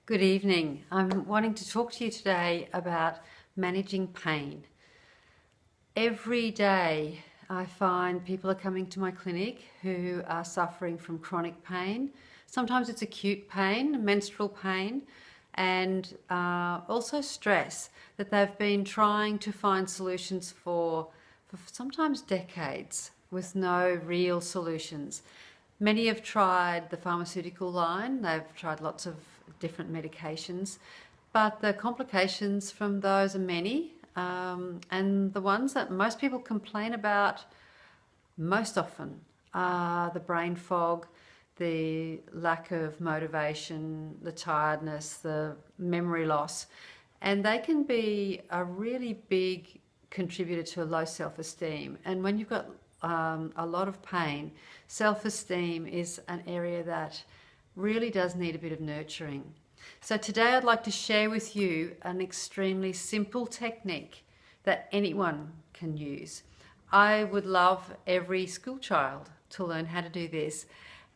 Good evening. I'm wanting to talk to you today about managing pain. Every day I find people are coming to my clinic who are suffering from chronic pain. Sometimes it's acute pain, menstrual pain, and also stress that they've been trying to find solutions for sometimes decades with no real solutions. Many have tried the pharmaceutical line, they've tried lots of different medications, but the complications from those are many, and the ones that most people complain about most often are the brain fog, the lack of motivation, the tiredness, the memory loss, and they can be a really big contributor to a low self-esteem. And when you've got a lot of pain, self-esteem is an area that really does need a bit of nurturing. So today I'd like to share with you an extremely simple technique that anyone can use. I would love every school child to learn how to do this,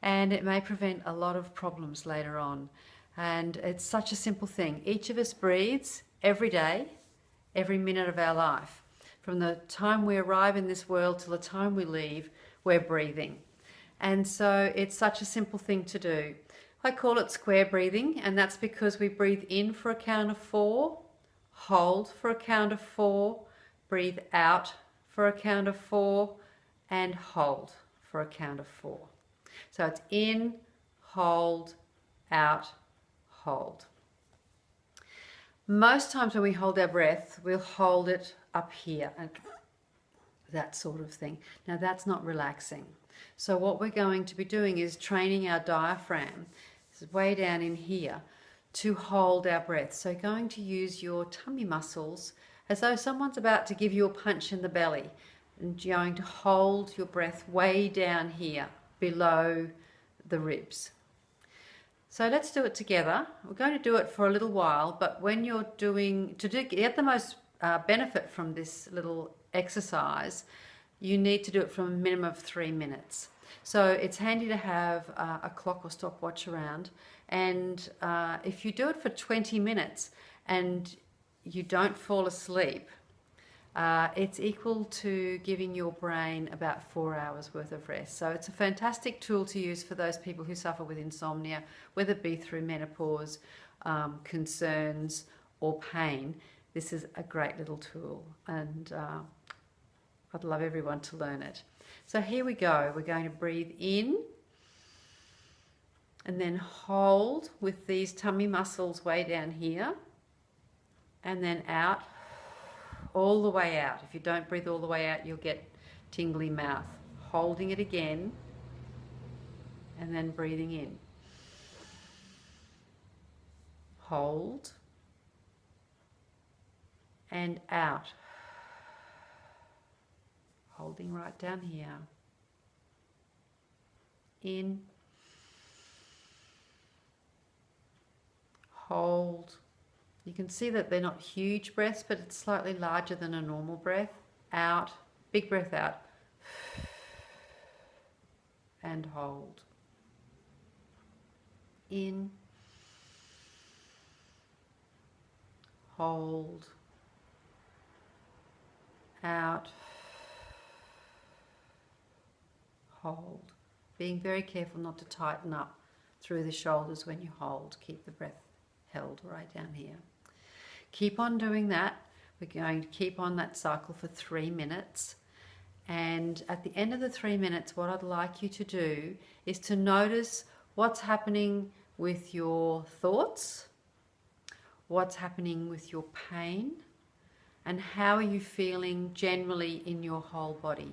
and it may prevent a lot of problems later on. And it's such a simple thing. Each of us breathes every day, every minute of our life. From the time we arrive in this world till the time we leave, we're breathing. And so it's such a simple thing to do. I call it square breathing, and that's because we breathe in for a count of 4, hold for a count of 4, breathe out for a count of 4, and hold for a count of 4. So it's in, hold, out, hold. Most times when we hold our breath, we'll hold it up here, and that sort of thing. Now that's not relaxing. So what we're going to be doing is training our diaphragm, this is way down in here, to hold our breath. So going to use your tummy muscles as though someone's about to give you a punch in the belly, and you're going to hold your breath way down here below the ribs. So let's do it together. We're going to do it for a little while, but when you're get the most benefit from this little exercise, you need to do it for a minimum of 3 minutes. So it's handy to have a clock or stopwatch around, and if you do it for 20 minutes and you don't fall asleep, it's equal to giving your brain about 4 hours worth of rest. So it's a fantastic tool to use for those people who suffer with insomnia, whether it be through menopause, concerns, or pain. This is a great little tool, and I'd love everyone to learn it. So here we go. We're going to breathe in and then hold with these tummy muscles way down here, and then out, all the way out. If you don't breathe all the way out, you'll get tingly mouth. Holding it again and then breathing in. Hold and out. Holding right down here. In. Hold. You can see that they're not huge breaths, but it's slightly larger than a normal breath. Out. Big breath out. And hold. In. Hold. Out. Hold. Being very careful not to tighten up through the shoulders when you hold. Keep the breath held right down here. Keep on doing that. We're going to keep on that cycle for 3 minutes. And at the end of the 3 minutes, what I'd like you to do is to notice what's happening with your thoughts, what's happening with your pain, and how are you feeling generally in your whole body.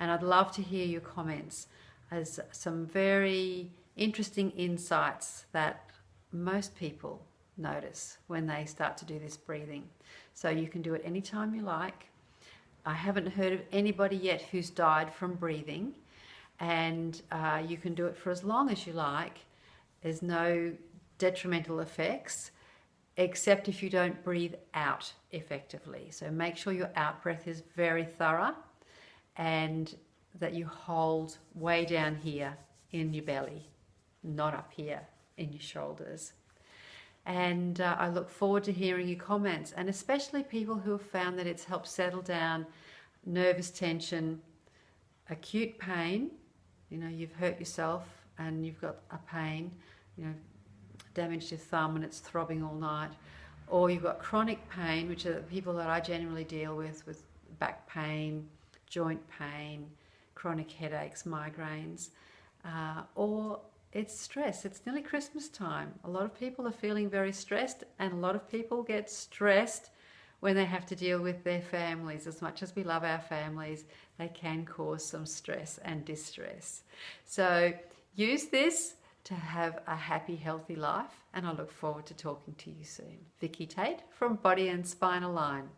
And I'd love to hear your comments, as some very interesting insights that most people notice when they start to do this breathing. So you can do it anytime you like. I haven't heard of anybody yet who's died from breathing, and you can do it for as long as you like. There's no detrimental effects, except if you don't breathe out effectively. So make sure your out breath is very thorough, and that you hold way down here in your belly, not up here in your shoulders. And I look forward to hearing your comments, and especially people who have found that it's helped settle down nervous tension, acute pain. You know, you've hurt yourself and you've got a pain, you know, damaged your thumb and it's throbbing all night. Or you've got chronic pain, which are the people that I generally deal with back pain, joint pain, chronic headaches, migraines, or it's stress. It's nearly Christmas time. A lot of people are feeling very stressed, and a lot of people get stressed when they have to deal with their families. As much as we love our families, they can cause some stress and distress. So use this to have a happy, healthy life, and I look forward to talking to you soon. Vicky Tate from Body and Spine Align.